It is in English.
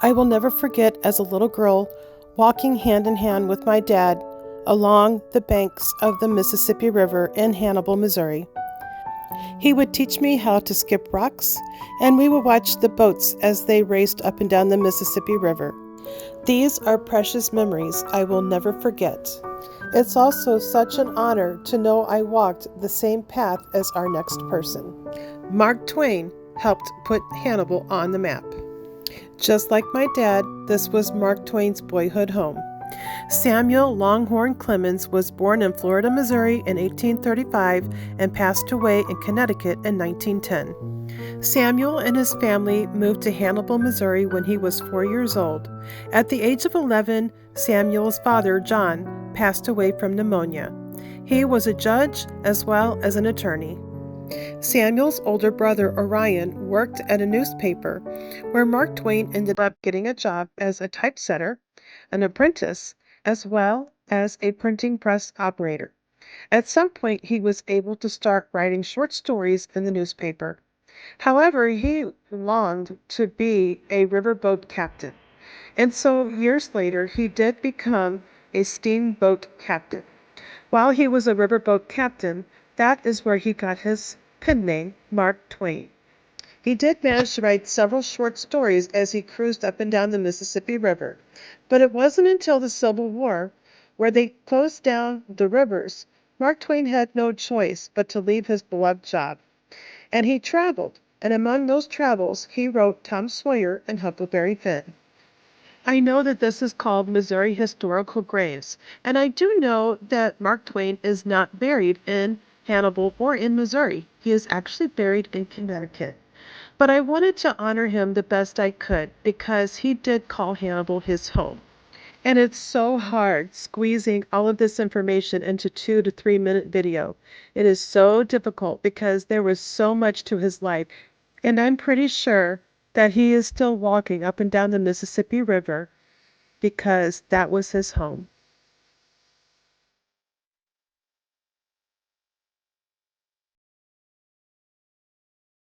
I will never forget as a little girl walking hand in hand with my dad along the banks of the Mississippi River in Hannibal, Missouri. He would teach me how to skip rocks, and we would watch the boats as they raced up and down the Mississippi River. These are precious memories I will never forget. It's also such an honor to know I walked the same path as our next person. Mark Twain helped put Hannibal on the map. Just like my dad, this was Mark Twain's boyhood home. Samuel Longhorn Clemens was born in Florida, Missouri in 1835 and passed away in Connecticut in 1910. Samuel and his family moved to Hannibal, Missouri when he was 4 years old. At the age of 11, Samuel's father, John, passed away from pneumonia. He was a judge as well as an attorney. Samuel's older brother, Orion, worked at a newspaper where Mark Twain ended up getting a job as a typesetter, an apprentice, as well as a printing press operator. At some point, he was able to start writing short stories in the newspaper. However, he longed to be a riverboat captain, and so years later, he did become a steamboat captain. While he was a riverboat captain, that is where he got his pen name, Mark Twain. He did manage to write several short stories as he cruised up and down the Mississippi River, but it wasn't until the Civil War, where they closed down the rivers, Mark Twain had no choice but to leave his beloved job. And he traveled, and among those travels, he wrote Tom Sawyer and Huckleberry Finn. I know that this is called Missouri Historical Graves, and I do know that Mark Twain is not buried in Hannibal or in Missouri. He is actually buried in Connecticut. But I wanted to honor him the best I could because he did call Hannibal his home. And it's so hard squeezing all of this information into 2 to 3 minute video. It is so difficult because there was so much to his life. And I'm pretty sure that he is still walking up and down the Mississippi River because that was his home.